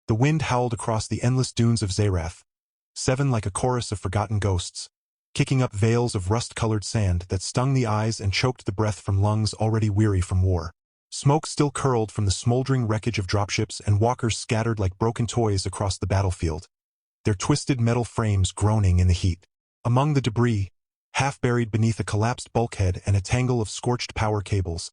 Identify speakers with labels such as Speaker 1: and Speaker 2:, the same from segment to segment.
Speaker 1: The wind howled across the endless dunes of Xerath, seven like a chorus of forgotten ghosts, kicking up veils of rust-colored sand that stung the eyes and choked the breath from lungs already weary from war. Smoke still curled from the smoldering wreckage of dropships and walkers scattered like broken toys across the battlefield, their twisted metal frames groaning in the heat. Among the debris, half buried beneath a collapsed bulkhead and a tangle of scorched power cables,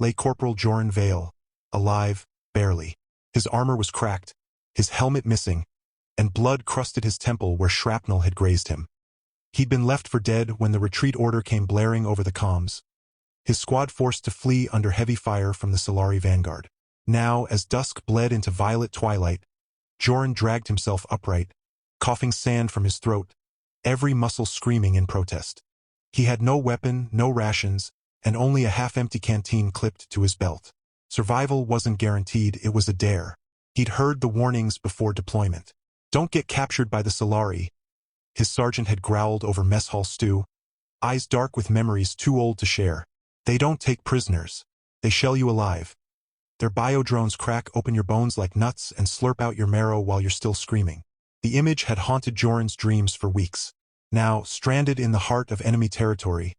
Speaker 1: lay Corporal Joran Vale, alive, barely. His armor was cracked, his helmet missing, and blood crusted his temple where shrapnel had grazed him. He'd been left for dead when the retreat order came blaring over the comms, his squad forced to flee under heavy fire from the Salari vanguard. Now, as dusk bled into violet twilight, Joran dragged himself upright, coughing sand from his throat, every muscle screaming in protest. He had no weapon, no rations, and only a half-empty canteen clipped to his belt. Survival wasn't guaranteed, it was a dare. He'd heard the warnings before deployment. Don't get captured by the Salari, his sergeant had growled over mess hall stew, eyes dark with memories too old to share. They don't take prisoners. They shell you alive. Their biodrones crack open your bones like nuts and slurp out your marrow while you're still screaming. The image had haunted Joran's dreams for weeks. Now, stranded in the heart of enemy territory,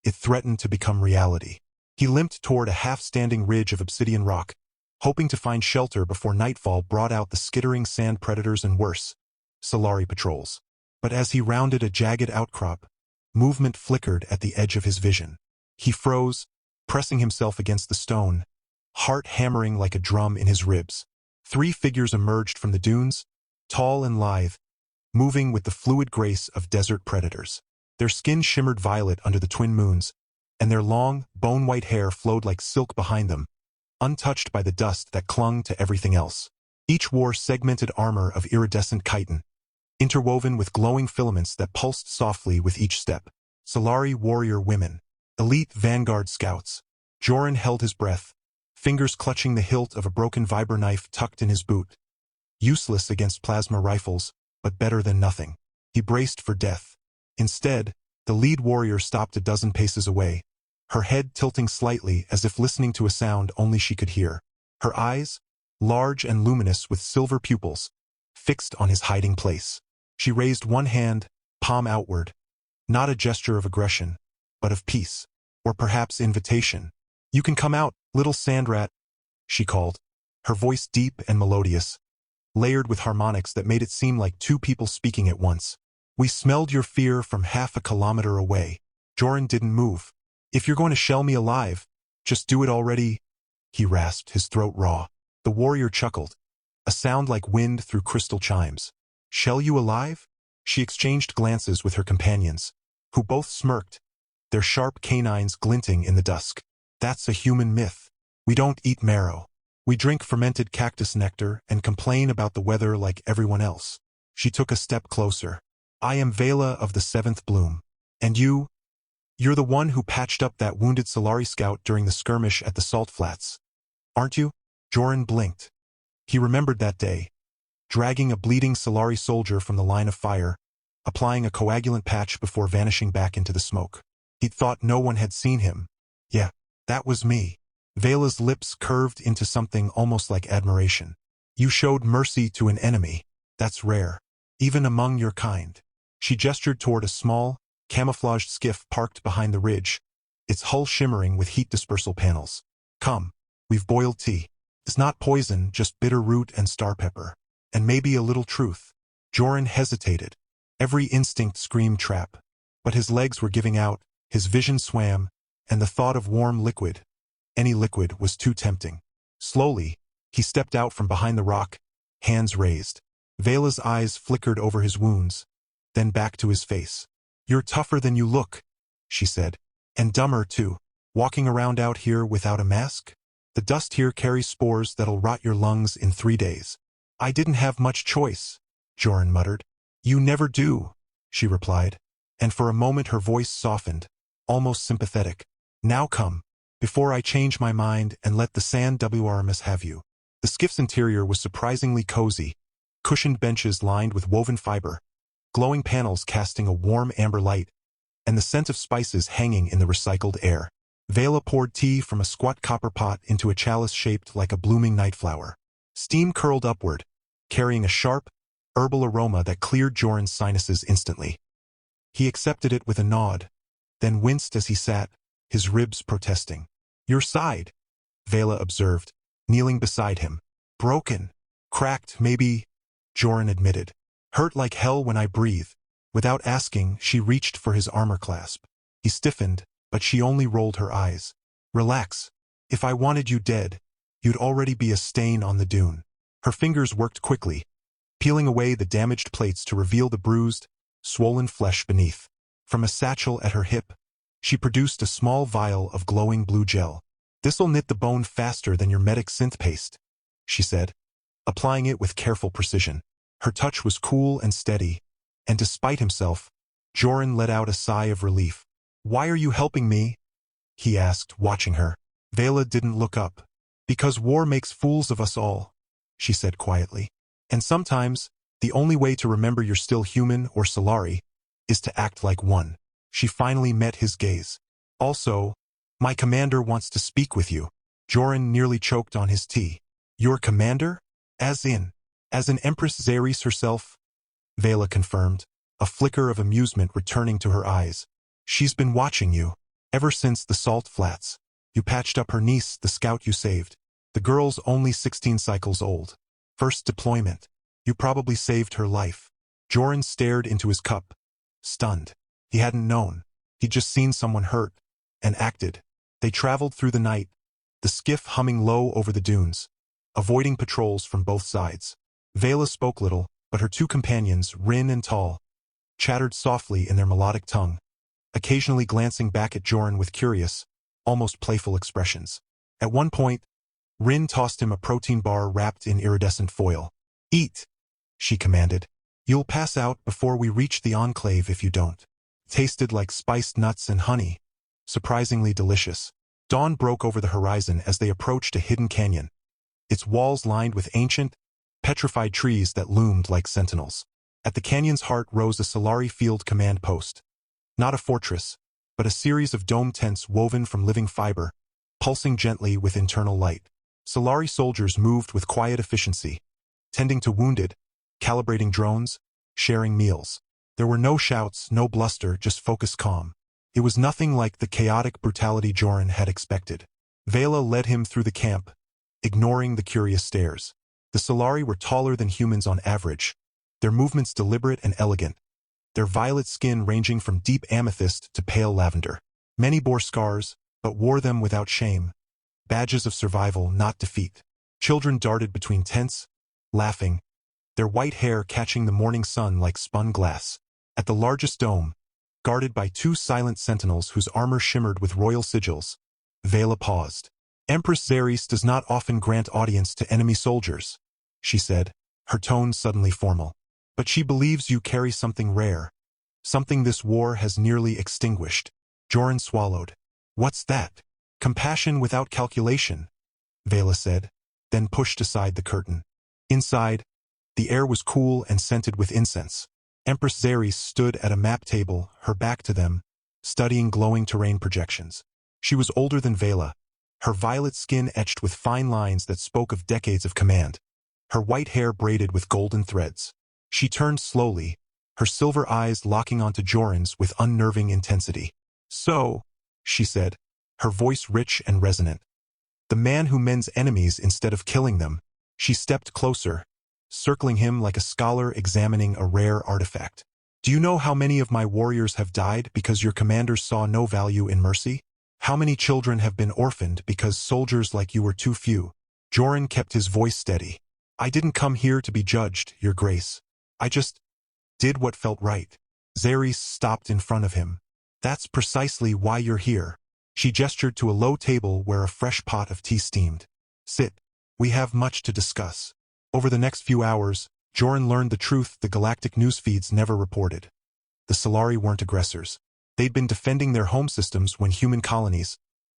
Speaker 1: it threatened to become reality. He limped toward a half-standing ridge of obsidian rock, hoping to find shelter before nightfall brought out the skittering sand predators and worse, Salari patrols. But as he rounded a jagged outcrop, movement flickered at the edge of his vision. He froze, pressing himself against the stone, heart hammering like a drum in his ribs. 3 figures emerged from the dunes, tall and lithe, moving with the fluid grace of desert predators. Their skin shimmered violet under the twin moons, and their long, bone-white hair flowed like silk behind them, untouched by the dust that clung to everything else. Each wore segmented armor of iridescent chitin, interwoven with glowing filaments that pulsed softly with each step. Salari warrior women, elite vanguard scouts. Joran held his breath, fingers clutching the hilt of a broken vibra knife tucked in his boot. Useless against plasma rifles, but better than nothing. He braced for death. Instead, the lead warrior stopped a dozen paces away, her head tilting slightly as if listening to a sound only she could hear. Her eyes, large and luminous with silver pupils, fixed on his hiding place. She raised one hand, palm outward, not a gesture of aggression, but of peace, or perhaps invitation. "You can come out, little sand rat," she called, her voice deep and melodious, layered with harmonics that made it seem like 2 people speaking at once. "We smelled your fear from half a kilometer away." Joran didn't move. "If you're going to shell me alive, just do it already," he rasped, his throat raw. The warrior chuckled, a sound like wind through crystal chimes. "Shell you alive?" She exchanged glances with her companions, who both smirked, their sharp canines glinting in the dusk. "That's a human myth. We don't eat marrow. We drink fermented cactus nectar and complain about the weather like everyone else." She took a step closer. "I am Vela of the 7th Bloom. And you're the one who patched up that wounded Salari scout during the skirmish at the Salt Flats, aren't you?" Joran blinked. He remembered that day, dragging a bleeding Salari soldier from the line of fire, applying a coagulant patch before vanishing back into the smoke. He'd thought no one had seen him. "Yeah, that was me." Vela's lips curved into something almost like admiration. "You showed mercy to an enemy. That's rare, even among your kind." She gestured toward a small, camouflaged skiff parked behind the ridge, its hull shimmering with heat dispersal panels. "Come, we've boiled tea. It's not poison, just bitter root and star pepper. And maybe a little truth." Joran hesitated. Every instinct screamed trap. But his legs were giving out, his vision swam, and the thought of warm liquid, any liquid, was too tempting. Slowly, he stepped out from behind the rock, hands raised. Vela's eyes flickered over his wounds, then back to his face. "You're tougher than you look," she said. "And dumber, too. Walking around out here without a mask? The dust here carries spores that'll rot your lungs in 3 days." "I didn't have much choice," Joran muttered. "You never do," she replied, and for a moment her voice softened, almost sympathetic. "Now come, before I change my mind and let the Sand WRMS have you." The skiff's interior was surprisingly cozy, cushioned benches lined with woven fiber, glowing panels casting a warm amber light, and the scent of spices hanging in the recycled air. Vela poured tea from a squat copper pot into a chalice shaped like a blooming night flower. Steam curled upward, carrying a sharp, herbal aroma that cleared Joran's sinuses instantly. He accepted it with a nod, then winced as he sat, his ribs protesting. "Your side," Vela observed, kneeling beside him. "Broken. Cracked, maybe," Joran admitted. "Hurt like hell when I breathe." Without asking, she reached for his armor clasp. He stiffened, but she only rolled her eyes. "Relax. If I wanted you dead, you'd already be a stain on the dune." Her fingers worked quickly, peeling away the damaged plates to reveal the bruised, swollen flesh beneath. From a satchel at her hip, she produced a small vial of glowing blue gel. "This'll knit the bone faster than your medic synth paste," she said, applying it with careful precision. Her touch was cool and steady, and despite himself, Joran let out a sigh of relief. "Why are you helping me?" he asked, watching her. Vela didn't look up. "Because war makes fools of us all," she said quietly. "And sometimes, the only way to remember you're still human or Salari is to act like one." She finally met his gaze. "Also, my commander wants to speak with you." Joran nearly choked on his tea. "Your commander? As in Empress Xeris herself?" Vela confirmed, a flicker of amusement returning to her eyes. "She's been watching you, ever since the Salt Flats. You patched up her niece, the scout you saved. The girl's only 16 cycles old. First deployment. You probably saved her life." Joran stared into his cup, stunned. He hadn't known. He'd just seen someone hurt, and acted. They traveled through the night, the skiff humming low over the dunes, avoiding patrols from both sides. Vela spoke little, but her two companions, Rin and Tal, chattered softly in their melodic tongue, occasionally glancing back at Joran with curious, almost playful expressions. At one point, Rin tossed him a protein bar wrapped in iridescent foil. "Eat," she commanded. "You'll pass out before we reach the enclave if you don't." Tasted like spiced nuts and honey, surprisingly delicious. Dawn broke over the horizon as they approached a hidden canyon, its walls lined with ancient, petrified trees that loomed like sentinels. At the canyon's heart rose a Salari field command post. Not a fortress, but a series of dome tents woven from living fiber, pulsing gently with internal light. Salari soldiers moved with quiet efficiency, tending to wounded, calibrating drones, sharing meals. There were no shouts, no bluster, just focused calm. It was nothing like the chaotic brutality Joran had expected. Vela led him through the camp, ignoring the curious stares. The Salari were taller than humans on average, their movements deliberate and elegant, their violet skin ranging from deep amethyst to pale lavender. Many bore scars, but wore them without shame, badges of survival, not defeat. Children darted between tents, laughing, their white hair catching the morning sun like spun glass. At the largest dome, guarded by two silent sentinels whose armor shimmered with royal sigils, Vela paused. "Empress Xeris does not often grant audience to enemy soldiers," she said, her tone suddenly formal. "But she believes you carry something rare, something this war has nearly extinguished." Joran swallowed. "What's that?" "Compassion without calculation," Vela said, then pushed aside the curtain. Inside, the air was cool and scented with incense. Empress Xeris stood at a map table, her back to them, studying glowing terrain projections. She was older than Vela, her violet skin etched with fine lines that spoke of decades of command, her white hair braided with golden threads. She turned slowly, her silver eyes locking onto Joran's with unnerving intensity. "So," she said, her voice rich and resonant, "the man who mends enemies instead of killing them." She stepped closer, circling him like a scholar examining a rare artifact. "Do you know how many of my warriors have died because your commanders saw no value in mercy? How many children have been orphaned because soldiers like you were too few?" Joran kept his voice steady. "I didn't come here to be judged, Your Grace. I just did what felt right." Xeris stopped in front of him. "That's precisely why you're here." She gestured to a low table where a fresh pot of tea steamed. "Sit. We have much to discuss." Over the next few hours, Joran learned the truth the galactic news feeds never reported. The Salari weren't aggressors. They'd been defending their home systems when human colonies,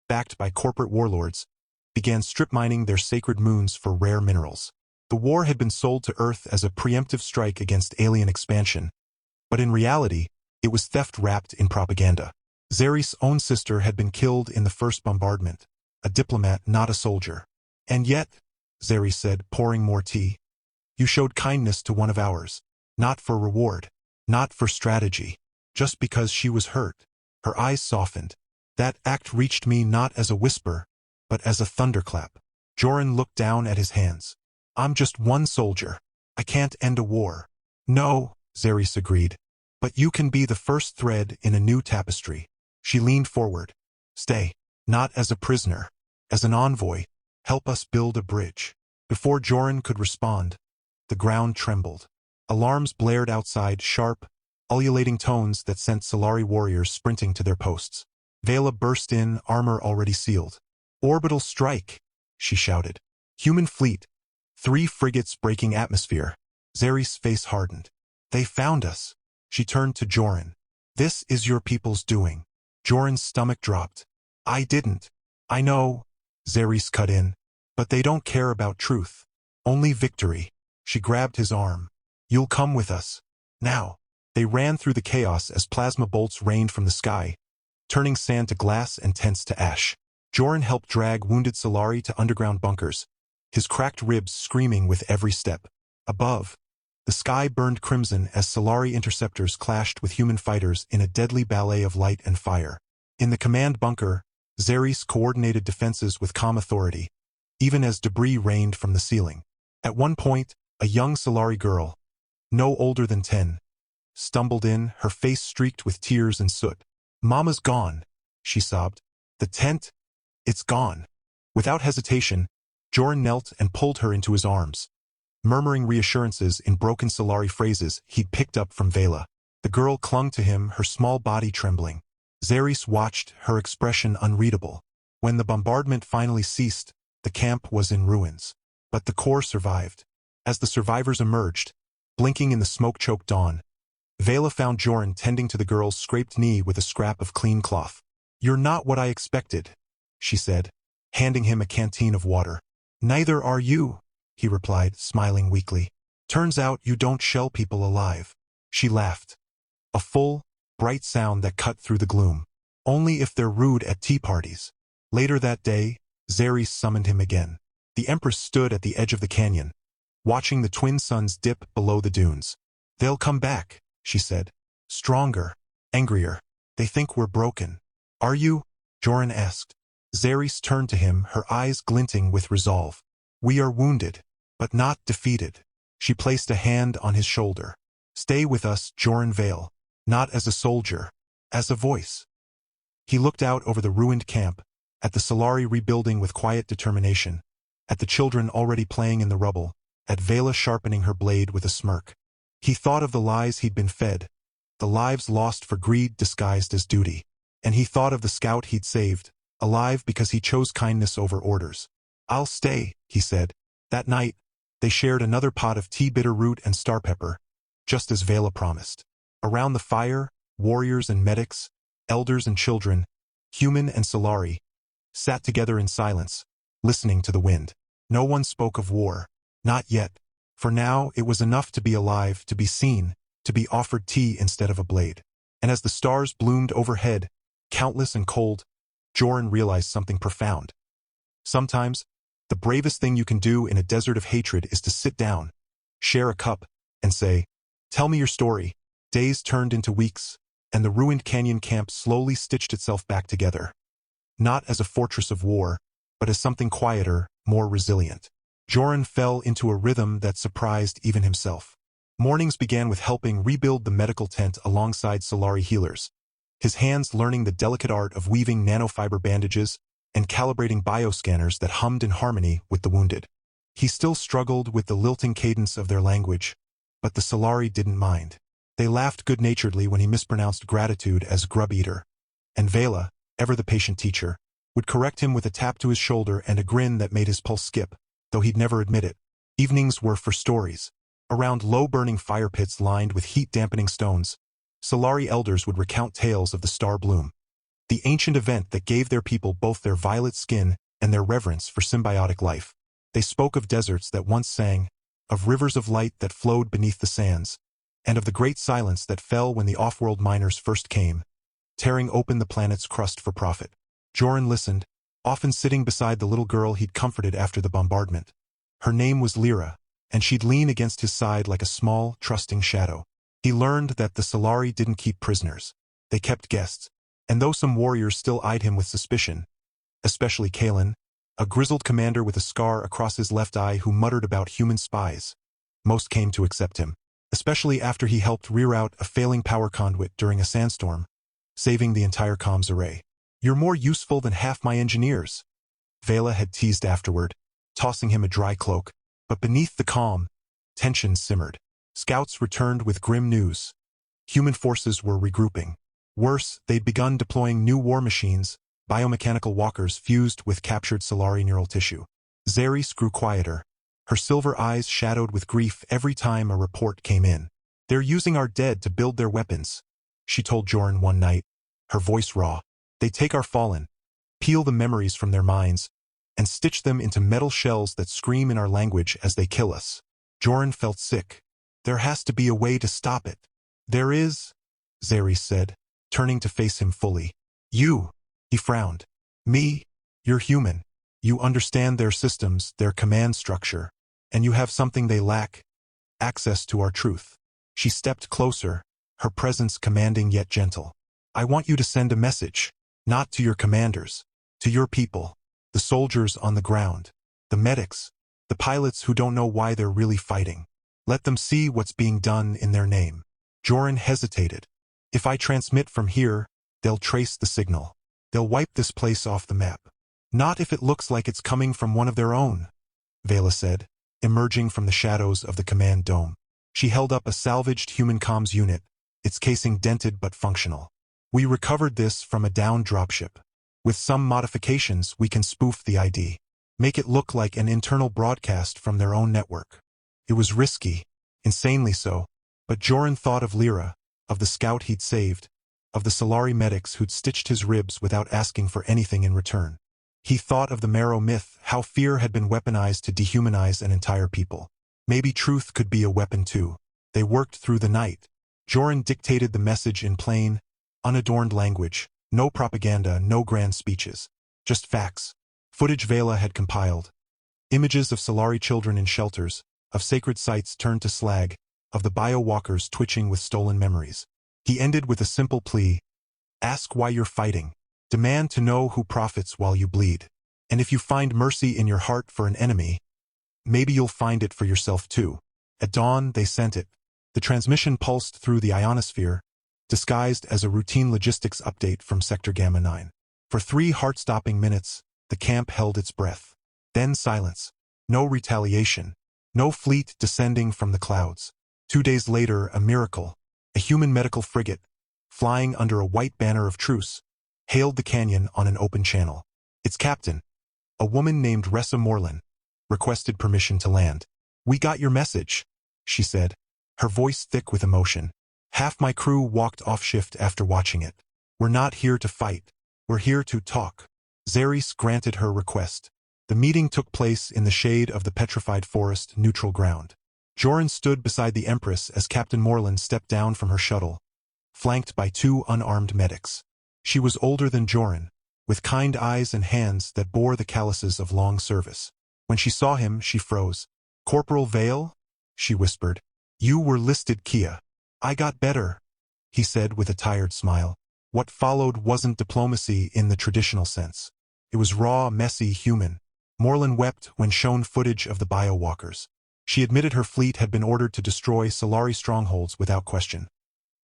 Speaker 1: backed by corporate warlords, began strip mining their sacred moons for rare minerals. The war had been sold to Earth as a preemptive strike against alien expansion, but in reality, it was theft wrapped in propaganda. Xeris' own sister had been killed in the first bombardment, a diplomat, not a soldier. "And yet," Xeris said, pouring more tea, You showed kindness to one of ours. Not for reward. Not for strategy. Just because she was hurt. Her eyes softened. That act reached me not as a whisper, but as a thunderclap. Joran looked down at his hands. I'm just one soldier. I can't end a war. No, Xeris agreed. But you can be the first thread in a new tapestry. She leaned forward. Stay. Not as a prisoner. As an envoy. Help us build a bridge. Before Joran could respond, the ground trembled. Alarms blared outside, sharp, ululating tones that sent Salari warriors sprinting to their posts. Vela burst in, armor already sealed. Orbital strike, she shouted. Human fleet. 3 frigates breaking atmosphere. Xeris' face hardened. They found us. She turned to Joran. This is your people's doing. Joran's stomach dropped. I didn't. I know, Xeris cut in. But they don't care about truth. Only victory. She grabbed his arm. You'll come with us. Now. They ran through the chaos as plasma bolts rained from the sky, turning sand to glass and tents to ash. Joran helped drag wounded Salari to underground bunkers, his cracked ribs screaming with every step. Above, the sky burned crimson as Salari interceptors clashed with human fighters in a deadly ballet of light and fire. In the command bunker, Xeris coordinated defenses with calm authority, even as debris rained from the ceiling. At one point, a young Salari girl, no older than 10, stumbled in, her face streaked with tears and soot. Mama's gone, she sobbed. The tent? It's gone. Without hesitation, Joran knelt and pulled her into his arms, murmuring reassurances in broken Salari phrases he'd picked up from Vela. The girl clung to him, her small body trembling. Xeris watched, her expression unreadable. When the bombardment finally ceased, the camp was in ruins. But the core survived. As the survivors emerged, blinking in the smoke-choked dawn, Vela found Joran tending to the girl's scraped knee with a scrap of clean cloth. You're not what I expected, she said, handing him a canteen of water. Neither are you, he replied, smiling weakly. Turns out you don't shell people alive. She laughed. A full, bright sound that cut through the gloom. Only if they're rude at tea parties. Later that day, Xeris summoned him again. The Empress stood at the edge of the canyon, watching the twin suns dip below the dunes. They'll come back, she said. Stronger, angrier. They think we're broken. Are you? Joran asked. Xeris turned to him, her eyes glinting with resolve. We are wounded, but not defeated. She placed a hand on his shoulder. Stay with us, Joran Vale. Not as a soldier, as a voice. He looked out over the ruined camp, at the Salari rebuilding with quiet determination, at the children already playing in the rubble, at Vela sharpening her blade with a smirk. He thought of the lies he'd been fed, the lives lost for greed disguised as duty. And he thought of the scout he'd saved, alive because he chose kindness over orders. I'll stay, he said. That night, they shared another pot of tea, bitter root and star pepper, just as Vela promised. Around the fire, warriors and medics, elders and children, human and Salari, sat together in silence, listening to the wind. No one spoke of war. Not yet. For now, it was enough to be alive, to be seen, to be offered tea instead of a blade. And as the stars bloomed overhead, countless and cold, Joran realized something profound. Sometimes, the bravest thing you can do in a desert of hatred is to sit down, share a cup, and say, tell me your story. Days turned into weeks, and the ruined canyon camp slowly stitched itself back together. Not as a fortress of war, but as something quieter, more resilient. Joran fell into a rhythm that surprised even himself. Mornings began with helping rebuild the medical tent alongside Salari healers, his hands learning the delicate art of weaving nanofiber bandages and calibrating bioscanners that hummed in harmony with the wounded. He still struggled with the lilting cadence of their language, but the Salari didn't mind. They laughed good-naturedly when he mispronounced gratitude as grub-eater, and Vela, ever the patient teacher, would correct him with a tap to his shoulder and a grin that made his pulse skip, though he'd never admit it. Evenings were for stories. Around low-burning fire pits lined with heat-dampening stones, Salari elders would recount tales of the star bloom, the ancient event that gave their people both their violet skin and their reverence for symbiotic life. They spoke of deserts that once sang, of rivers of light that flowed beneath the sands, and of the great silence that fell when the off-world miners first came, tearing open the planet's crust for profit. Joran listened, often sitting beside the little girl he'd comforted after the bombardment. Her name was Lyra, and she'd lean against his side like a small, trusting shadow. He learned that the Salari didn't keep prisoners. They kept guests. And though some warriors still eyed him with suspicion, especially Kalen, a grizzled commander with a scar across his left eye who muttered about human spies, most came to accept him, especially after he helped rear out a failing power conduit during a sandstorm, saving the entire comms array. "You're more useful than half my engineers," Vela had teased afterward, tossing him a dry cloak. But beneath the calm, tension simmered. Scouts returned with grim news. Human forces were regrouping. Worse, they'd begun deploying new war machines, biomechanical walkers fused with captured Salari neural tissue. Xeris grew quieter, her silver eyes shadowed with grief every time a report came in. "They're using our dead to build their weapons," she told Joran one night, her voice raw. "They take our fallen, peel the memories from their minds, and stitch them into metal shells that scream in our language as they kill us." Joran felt sick. "There has to be a way to stop it." "There is," Xeris said, turning to face him fully. "You," he frowned. "Me? You're human. You understand their systems, their command structure, and you have something they lack: access to our truth." She stepped closer, her presence commanding yet gentle. "I want you to send a message, not to your commanders, to your people, the soldiers on the ground, the medics, the pilots who don't know why they're really fighting. Let them see what's being done in their name." Joran hesitated. "If I transmit from here, they'll trace the signal. They'll wipe this place off the map." "Not if it looks like it's coming from one of their own," Vela said, emerging from the shadows of the command dome. She held up a salvaged human comms unit, its casing dented but functional. "We recovered this from a downed dropship. With some modifications, we can spoof the ID. Make it look like an internal broadcast from their own network." It was risky, insanely so, but Joran thought of Lyra, of the scout he'd saved, of the Salari medics who'd stitched his ribs without asking for anything in return. He thought of the Marrow myth, how fear had been weaponized to dehumanize an entire people. Maybe truth could be a weapon too. They worked through the night. Joran dictated the message in plain, unadorned language. No propaganda, no grand speeches. Just facts. Footage Vela had compiled. Images of Salari children in shelters, of sacred sites turned to slag, of the bio-walkers twitching with stolen memories. He ended with a simple plea: "Ask why you're fighting. Demand to know who profits while you bleed. And if you find mercy in your heart for an enemy, maybe you'll find it for yourself too." At dawn, they sent it. The transmission pulsed through the ionosphere, disguised as a routine logistics update from Sector Gamma 9. For 3 heart-stopping minutes, the camp held its breath. Then silence. No retaliation. No fleet descending from the clouds. 2 days later, a miracle. A human medical frigate, flying under a white banner of truce, hailed the canyon on an open channel. Its captain, a woman named Ressa Morlan, requested permission to land. "We got your message," she said, her voice thick with emotion. "Half my crew walked off shift after watching it. We're not here to fight. We're here to talk." Xeris granted her request. The meeting took place in the shade of the petrified forest neutral ground. Joran stood beside the Empress as Captain Morlan stepped down from her shuttle, flanked by 2 unarmed medics. She was older than Joran, with kind eyes and hands that bore the calluses of long service. When she saw him, she froze. "Corporal Vale?" she whispered. "You were listed Kia." "I got better," he said with a tired smile. What followed wasn't diplomacy in the traditional sense. It was raw, messy, human. Morlan wept when shown footage of the bio-walkers. She admitted her fleet had been ordered to destroy Salari strongholds without question.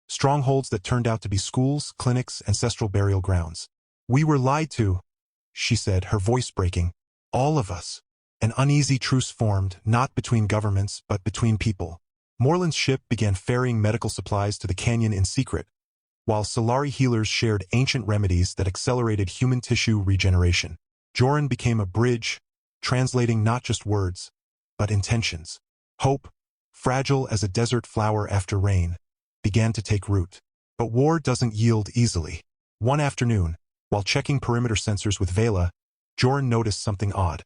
Speaker 1: Strongholds that turned out to be schools, clinics, ancestral burial grounds. "We were lied to," she said, her voice breaking. "All of us." An uneasy truce formed, not between governments, but between people. Morlan's ship began ferrying medical supplies to the canyon in secret, while Salari healers shared ancient remedies that accelerated human tissue regeneration. Joran became a bridge, translating not just words, but intentions. Hope, fragile as a desert flower after rain, began to take root. But war doesn't yield easily. One afternoon, while checking perimeter sensors with Vela, Joran noticed something odd.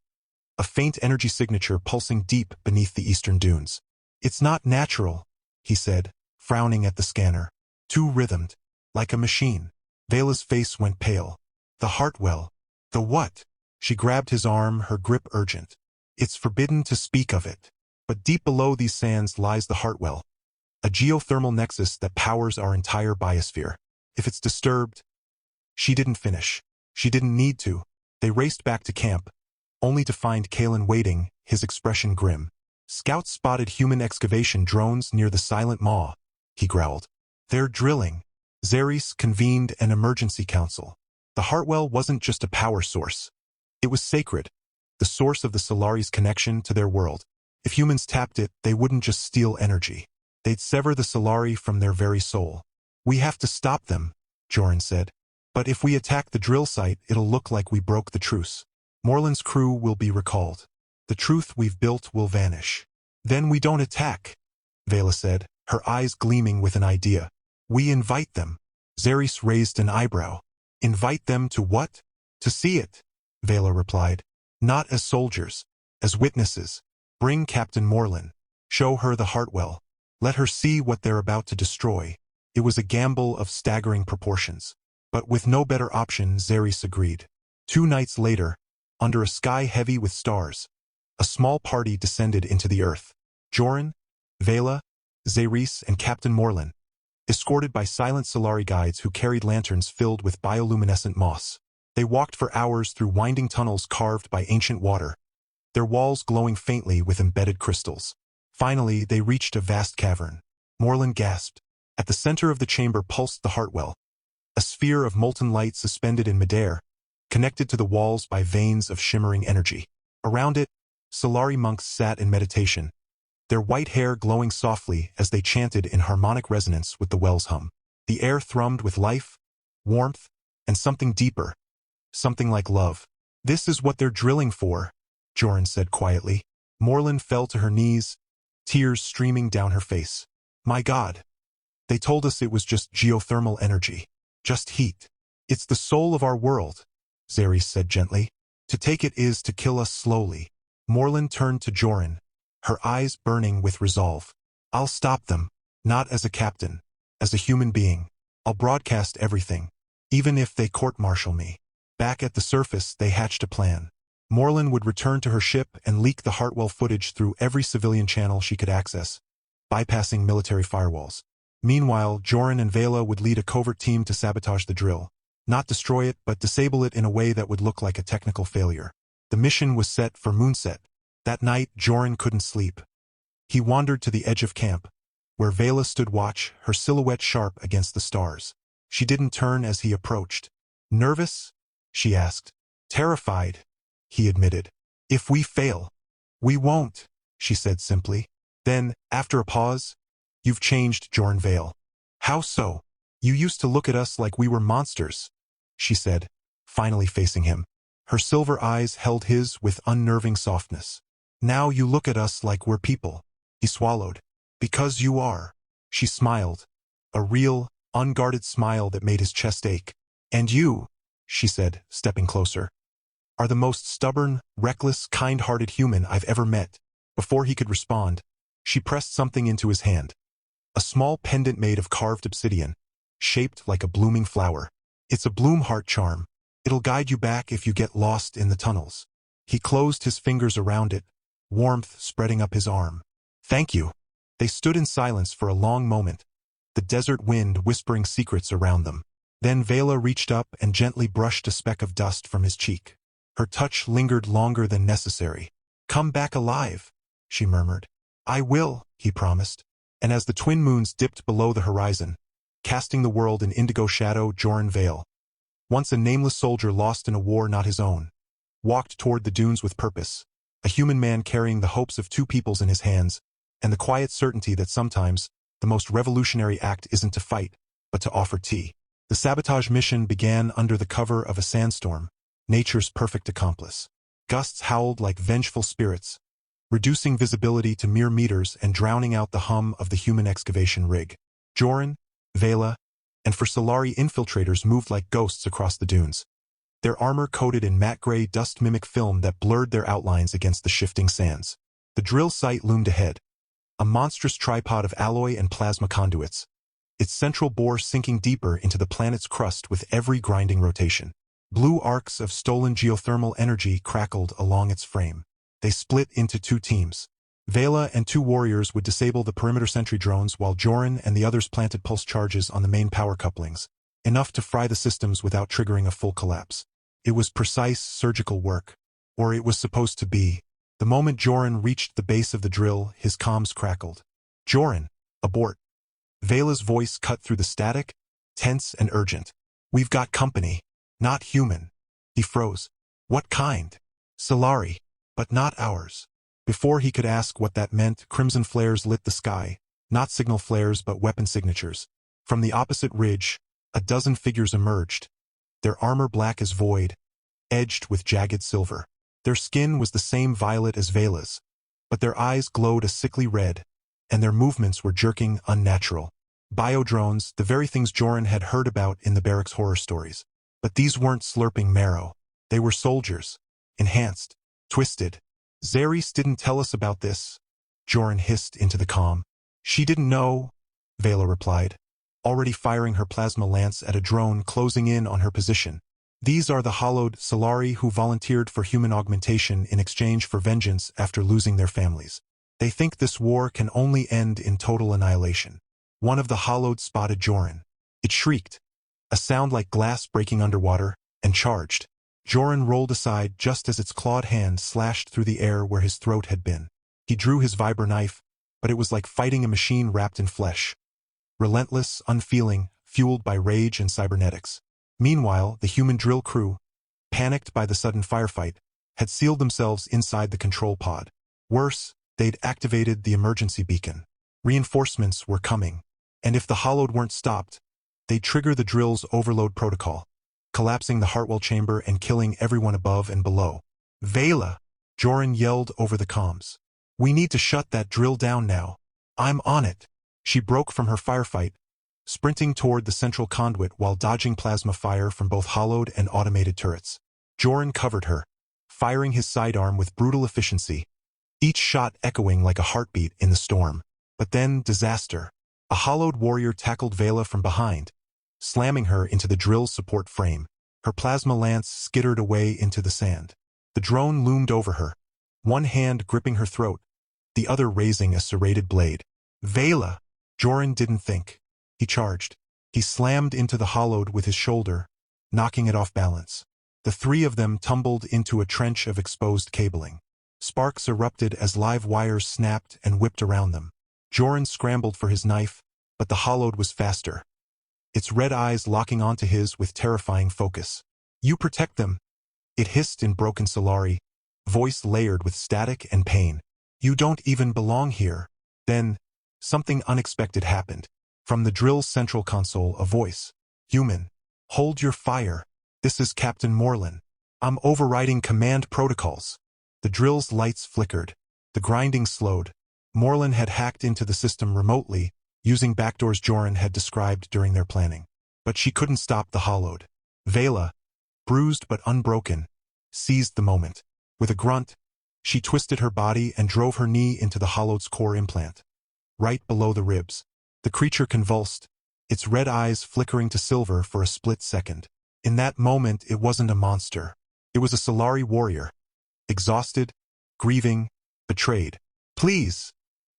Speaker 1: A faint energy signature pulsing deep beneath the eastern dunes. "It's not natural," he said, frowning at the scanner. "Too rhythmed. Like a machine." Vela's face went pale. "The heartwell." "The what?" She grabbed his arm, her grip urgent. "It's forbidden to speak of it." But deep below these sands lies the heartwell, a geothermal nexus that powers our entire biosphere. If it's disturbed... She didn't finish. She didn't need to. They raced back to camp, only to find Kalen waiting, his expression grim. Scouts spotted human excavation drones near the silent maw, he growled. They're drilling. Xeris convened an emergency council. The heartwell wasn't just a power source. It was sacred, the source of the Salari's connection to their world. If humans tapped it, they wouldn't just steal energy. They'd sever the Salari from their very soul. We have to stop them, Joran said. But if we attack the drill site, it'll look like we broke the truce. Morland's crew will be recalled. The truth we've built will vanish. Then we don't attack, Vela said, her eyes gleaming with an idea. We invite them. Xeris raised an eyebrow. Invite them to what? To see it, Vela replied. Not as soldiers, as witnesses. Bring Captain Morland. Show her the heartwell. Let her see what they're about to destroy. It was a gamble of staggering proportions. But with no better option, Xeris agreed. 2 nights later, under a sky heavy with stars, a small party descended into the earth. Joran, Vela, Xeris, and Captain Morland, escorted by silent Salari guides who carried lanterns filled with bioluminescent moss. They walked for hours through winding tunnels carved by ancient water, their walls glowing faintly with embedded crystals. Finally, they reached a vast cavern. Morland gasped. At the center of the chamber pulsed the heartwell, a sphere of molten light suspended in midair, connected to the walls by veins of shimmering energy. Around it, Salari monks sat in meditation, their white hair glowing softly as they chanted in harmonic resonance with the well's hum. The air thrummed with life, warmth, and something deeper, something like love. This is what they're drilling for, Joran said quietly. Morland fell to her knees, tears streaming down her face. My God. They told us it was just geothermal energy. Just heat. It's the soul of our world, Xeris said gently. To take it is to kill us slowly. Morland turned to Joran, her eyes burning with resolve. I'll stop them, not as a captain, as a human being. I'll broadcast everything, even if they court-martial me. Back at the surface, they hatched a plan. Morland would return to her ship and leak the heartwell footage through every civilian channel she could access, bypassing military firewalls. Meanwhile, Joran and Vela would lead a covert team to sabotage the drill. Not destroy it, but disable it in a way that would look like a technical failure. The mission was set for moonset. That night, Joran couldn't sleep. He wandered to the edge of camp, where Vela stood watch, her silhouette sharp against the stars. She didn't turn as he approached. Nervous? She asked. Terrified, he admitted. If we fail. We won't, she said simply. Then, after a pause, you've changed, Joran Vale. How so? You used to look at us like we were monsters, she said, finally facing him. Her silver eyes held his with unnerving softness. Now you look at us like we're people. He swallowed. Because you are. She smiled. A real, unguarded smile that made his chest ache. And you, she said, stepping closer, are the most stubborn, reckless, kind-hearted human I've ever met. Before he could respond, she pressed something into his hand. A small pendant made of carved obsidian, shaped like a blooming flower. It's a bloom heart charm. It'll guide you back if you get lost in the tunnels. He closed his fingers around it, warmth spreading up his arm. Thank you. They stood in silence for a long moment, the desert wind whispering secrets around them. Then Vela reached up and gently brushed a speck of dust from his cheek. Her touch lingered longer than necessary. Come back alive, she murmured. I will, he promised. And as the twin moons dipped below the horizon, casting the world in indigo shadow, Joran Vale, once a nameless soldier lost in a war not his own, walked toward the dunes with purpose, a human man carrying the hopes of 2 peoples in his hands, and the quiet certainty that sometimes the most revolutionary act isn't to fight, but to offer tea. The sabotage mission began under the cover of a sandstorm, nature's perfect accomplice. Gusts howled like vengeful spirits, reducing visibility to mere meters and drowning out the hum of the human excavation rig. Joran, Vela, and for Salari infiltrators moved like ghosts across the dunes, their armor coated in matte gray dust-mimic film that blurred their outlines against the shifting sands. The drill site loomed ahead, a monstrous tripod of alloy and plasma conduits, its central bore sinking deeper into the planet's crust with every grinding rotation. Blue arcs of stolen geothermal energy crackled along its frame. They split into 2 teams. Vela and 2 warriors would disable the perimeter sentry drones while Joran and the others planted pulse charges on the main power couplings, enough to fry the systems without triggering a full collapse. It was precise surgical work. Or it was supposed to be. The moment Joran reached the base of the drill, his comms crackled. "Joran, abort." Vela's voice cut through the static, tense and urgent. "We've got company. Not human." He froze. "What kind?" "Salari. But not ours." Before he could ask what that meant, crimson flares lit the sky. Not signal flares but weapon signatures. From the opposite ridge, a dozen figures emerged. Their armor black as void, edged with jagged silver. Their skin was the same violet as Vela's, but their eyes glowed a sickly red, and their movements were jerking, unnatural. Biodrones, the very things Joran had heard about in the barracks horror stories. But these weren't slurping marrow. They were soldiers. Enhanced. Twisted. "Xeris didn't tell us about this," Joran hissed into the comm. "She didn't know," Vela replied, already firing her plasma lance at a drone closing in on her position. "These are the hollowed Salari who volunteered for human augmentation in exchange for vengeance after losing their families. They think this war can only end in total annihilation." One of the hollowed spotted Joran. It shrieked, a sound like glass breaking underwater, and charged. Joran rolled aside just as its clawed hand slashed through the air where his throat had been. He drew his vibra knife, but it was like fighting a machine wrapped in flesh. Relentless, unfeeling, fueled by rage and cybernetics. Meanwhile, the human drill crew, panicked by the sudden firefight, had sealed themselves inside the control pod. Worse, they'd activated the emergency beacon. Reinforcements were coming, and if the hollowed weren't stopped, they'd trigger the drill's overload protocol, collapsing the Heartwell chamber and killing everyone above and below. "Vela!" Joran yelled over the comms. "We need to shut that drill down now." "I'm on it." She broke from her firefight, sprinting toward the central conduit while dodging plasma fire from both hollowed and automated turrets. Joran covered her, firing his sidearm with brutal efficiency, each shot echoing like a heartbeat in the storm. But then, disaster. A hollowed warrior tackled Vela from behind, slamming her into the drill's support frame. Her plasma lance skittered away into the sand. The drone loomed over her, one hand gripping her throat, the other raising a serrated blade. "Vela!" Joran didn't think. He charged. He slammed into the hollowed with his shoulder, knocking it off balance. The 3 of them tumbled into a trench of exposed cabling. Sparks erupted as live wires snapped and whipped around them. Joran scrambled for his knife, but the hollowed was faster, its red eyes locking onto his with terrifying focus. "You protect them," it hissed in broken Salari, voice layered with static and pain. "You don't even belong here." Then, something unexpected happened. From the drill's central console, a voice. "Human. Hold your fire. This is Captain Morlan. I'm overriding command protocols." The drill's lights flickered. The grinding slowed. Morlan had hacked into the system remotely, using backdoors Joran had described during their planning. But she couldn't stop the hollowed. Vela, bruised but unbroken, seized the moment. With a grunt, she twisted her body and drove her knee into the hollowed's core implant. Right below the ribs. The creature convulsed, its red eyes flickering to silver for a split second. In that moment, it wasn't a monster. It was a Salari warrior. Exhausted, grieving, betrayed. "Please,"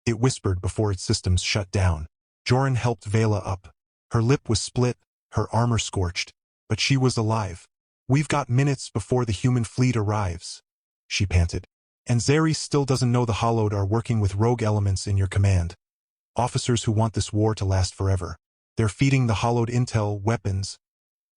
Speaker 1: it whispered before its systems shut down. Joran helped Vela up. Her lip was split, her armor scorched. But she was alive. "We've got minutes before the human fleet arrives," she panted. "And Xeris still doesn't know the hollowed are working with rogue elements in your command. Officers who want this war to last forever. They're feeding the hollowed intel, weapons,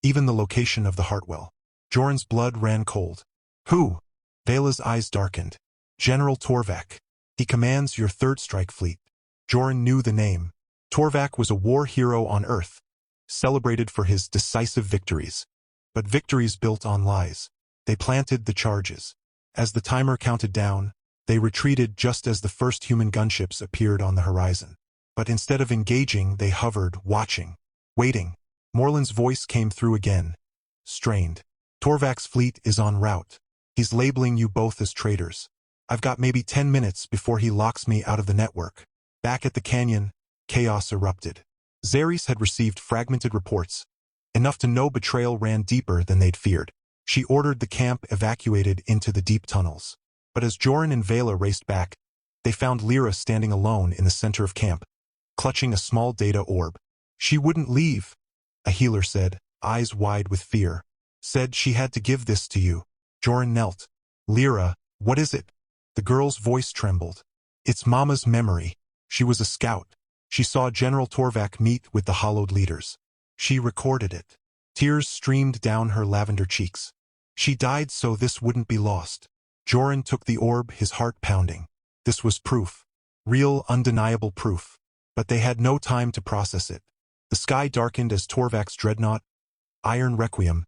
Speaker 1: even the location of the Heartwell." Joran's blood ran cold. "Who?" Vela's eyes darkened. "General Torvak. He commands your 3rd Strike Fleet." Joran knew the name. Torvak was a war hero on Earth, celebrated for his decisive victories. But victories built on lies. They planted the charges. As the timer counted down, they retreated just as the first human gunships appeared on the horizon. But instead of engaging, they hovered, watching, waiting. Morlan's voice came through again, strained. "Torvak's fleet is en route. He's labeling you both as traitors. I've got maybe 10 minutes before he locks me out of the network." Back at the canyon, chaos erupted. Xeris had received fragmented reports, enough to know betrayal ran deeper than they'd feared. She ordered the camp evacuated into the deep tunnels. But as Joran and Vela raced back, They found Lyra standing alone in the center of camp, clutching a small data orb. She wouldn't leave, a healer said, eyes wide with fear. Said she had to give this to you. Joran knelt. Lyra, what is it? The girl's voice trembled. It's Mama's memory. She was a scout. She saw General Torvak meet with the hollowed leaders. She recorded it. Tears streamed down her lavender cheeks. She died so this wouldn't be lost. Joran took the orb, his heart pounding. This was proof. Real, undeniable proof. But they had no time to process it. The sky darkened as Torvak's dreadnought, Iron Requiem,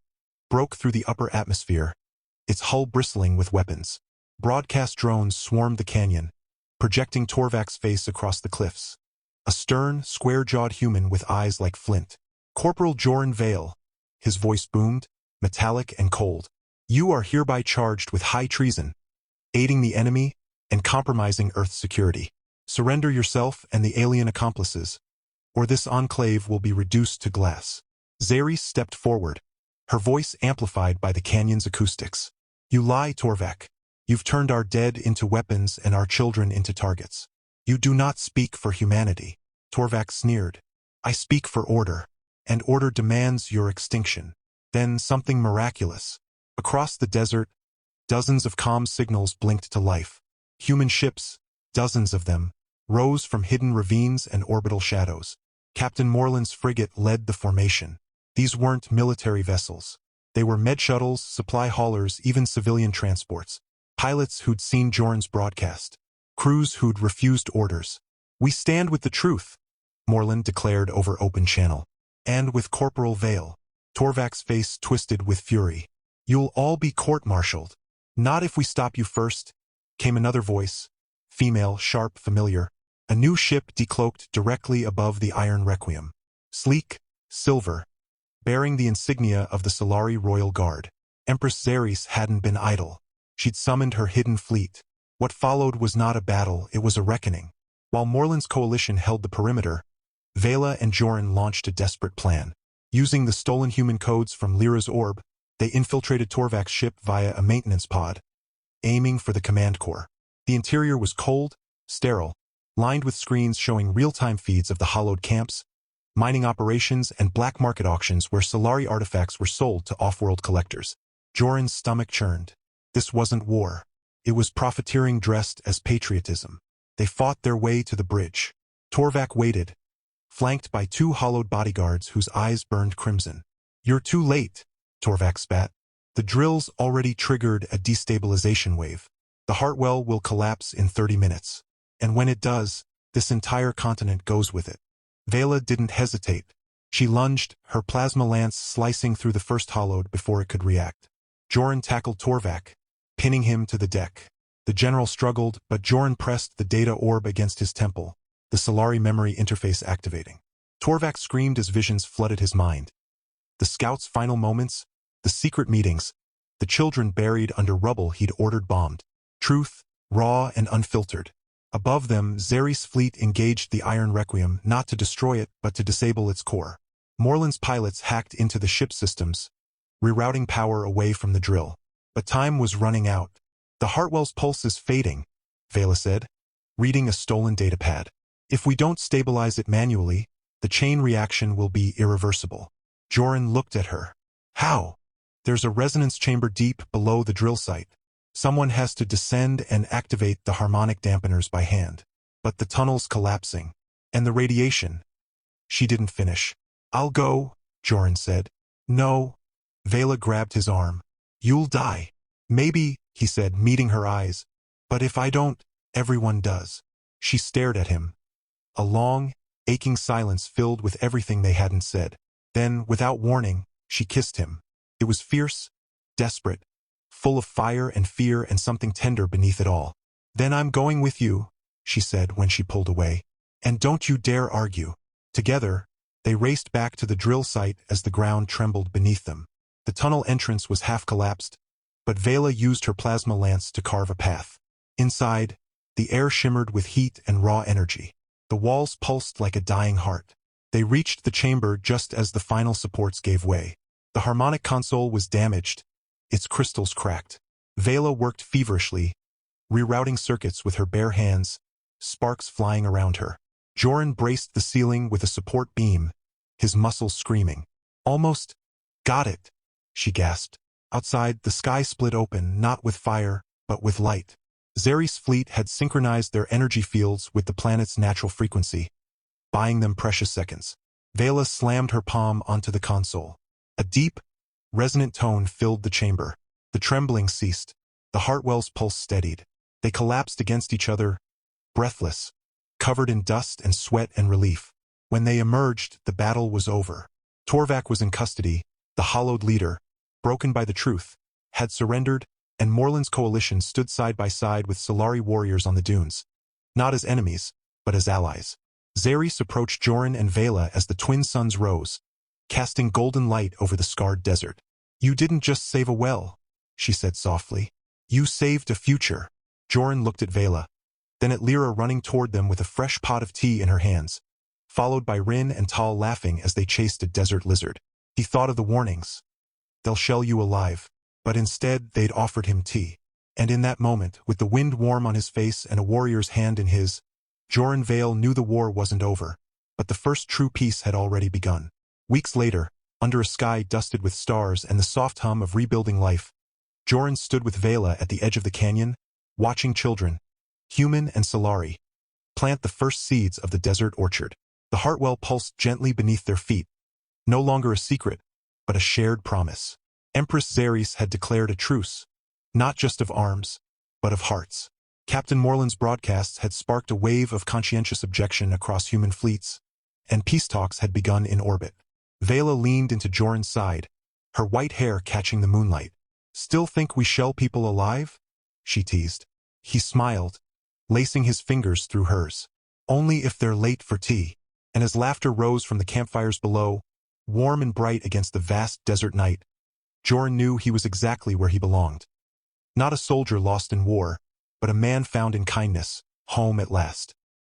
Speaker 1: broke through the upper atmosphere, its hull bristling with weapons. Broadcast drones swarmed the canyon, projecting Torvak's face across the cliffs. A stern, square-jawed human with eyes like flint. Corporal Joran Vale. His voice boomed, metallic and cold. You are hereby charged with high treason, aiding the enemy, and compromising Earth's security. Surrender yourself and the alien accomplices, or this enclave will be reduced to glass. Xeris stepped forward, her voice amplified by the canyon's acoustics. You lie, Torvak. You've turned our dead into weapons and our children into targets. You do not speak for humanity. Torvak sneered. I speak for order, and order demands your extinction. Then something miraculous. Across the desert, dozens of comm signals blinked to life. Human ships, dozens of them, rose from hidden ravines and orbital shadows. Captain Moreland's frigate led the formation. These weren't military vessels. They were med shuttles, supply haulers, even civilian transports. Pilots who'd seen Joran's broadcast. Crews who'd refused orders. We stand with the truth, Moreland declared over open channel. And with Corporal Vale. Torvak's face twisted with fury. You'll all be court-martialed. Not if we stop you first, came another voice. Female, sharp, familiar. A new ship decloaked directly above the Iron Requiem. Sleek, silver, bearing the insignia of the Salari Royal Guard. Empress Xeris hadn't been idle. She'd summoned her hidden fleet. What followed was not a battle, it was a reckoning. While Moreland's coalition held the perimeter, Vela and Joran launched a desperate plan. Using the stolen human codes from Lyra's orb, they infiltrated Torvak's ship via a maintenance pod, aiming for the command core. The interior was cold, sterile, lined with screens showing real-time feeds of the hollowed camps, mining operations, and black market auctions where Salari artifacts were sold to off-world collectors. Joran's stomach churned. This wasn't war. It was profiteering dressed as patriotism. They fought their way to the bridge. Torvak waited, flanked by two hollowed bodyguards whose eyes burned crimson. You're too late, Torvak spat. The drill's already triggered a destabilization wave. The heartwell will collapse in 30 minutes. And when it does, this entire continent goes with it. Vela didn't hesitate. She lunged, her plasma lance slicing through the first hollowed before it could react. Joran tackled Torvak, pinning him to the deck. The general struggled, but Joran pressed the data orb against his temple, the Salari memory interface activating. Torvak screamed as visions flooded his mind. The scouts' final moments, the secret meetings, the children buried under rubble he'd ordered bombed. Truth, raw and unfiltered. Above them, Xeris' fleet engaged the Iron Requiem not to destroy it but to disable its core. Moreland's pilots hacked into the ship systems, rerouting power away from the drill. But time was running out. The Heartwell's pulse is fading, Vela said, reading a stolen datapad. If we don't stabilize it manually, the chain reaction will be irreversible. Joran looked at her. How? There's a resonance chamber deep below the drill site. Someone has to descend and activate the harmonic dampeners by hand. But the tunnel's collapsing. And the radiation. She didn't finish. I'll go, Joran said. No. Vela grabbed his arm. You'll die. Maybe, he said, meeting her eyes. But if I don't, everyone does. She stared at him. A long, aching silence filled with everything they hadn't said. Then, without warning, she kissed him. It was fierce, desperate, full of fire and fear and something tender beneath it all. Then I'm going with you, she said when she pulled away. And don't you dare argue. Together, they raced back to the drill site as the ground trembled beneath them. The tunnel entrance was half collapsed, but Vela used her plasma lance to carve a path. Inside, the air shimmered with heat and raw energy. The walls pulsed like a dying heart. They reached the chamber just as the final supports gave way. The harmonic console was damaged, its crystals cracked. Vela worked feverishly, rerouting circuits with her bare hands, sparks flying around her. Joran braced the ceiling with a support beam, his muscles screaming. Almost got it, she gasped. Outside, the sky split open, not with fire, but with light. Xeris' fleet had synchronized their energy fields with the planet's natural frequency, buying them precious seconds. Vela slammed her palm onto the console. A deep, resonant tone filled the chamber. The trembling ceased. The heartwell's pulse steadied. They collapsed against each other, breathless, covered in dust and sweat and relief. When they emerged, the battle was over. Torvak was in custody. The hollowed leader, broken by the truth, had surrendered, and Morland's coalition stood side by side with Salari warriors on the dunes. Not as enemies, but as allies. Xeris approached Joran and Vela as the twin suns rose, casting golden light over the scarred desert. "You didn't just save a well," she said softly. "You saved a future." Joran looked at Vela, then at Lyra running toward them with a fresh pot of tea in her hands, followed by Rin and Tal laughing as they chased a desert lizard. He thought of the warnings. "They'll shell you alive." But instead they'd offered him tea. And in that moment, with the wind warm on his face and a warrior's hand in his, Joran Vale knew the war wasn't over, but the first true peace had already begun. Weeks later, under a sky dusted with stars and the soft hum of rebuilding life, Joran stood with Vela at the edge of the canyon, watching children, human and Salari, plant the first seeds of the desert orchard. The heartwell pulsed gently beneath their feet, no longer a secret, but a shared promise. Empress Xeris had declared a truce, not just of arms, but of hearts. Captain Morland's broadcasts had sparked a wave of conscientious objection across human fleets, and peace talks had begun in orbit. Vela leaned into Joran's side, her white hair catching the moonlight. "Still think we shell people alive?" she teased. He smiled, lacing his fingers through hers. "Only if they're late for tea." And as laughter rose from the campfires below, warm and bright against the vast desert night, Joran knew he was exactly where he belonged. Not a soldier lost in war, but a man found in kindness, home at last.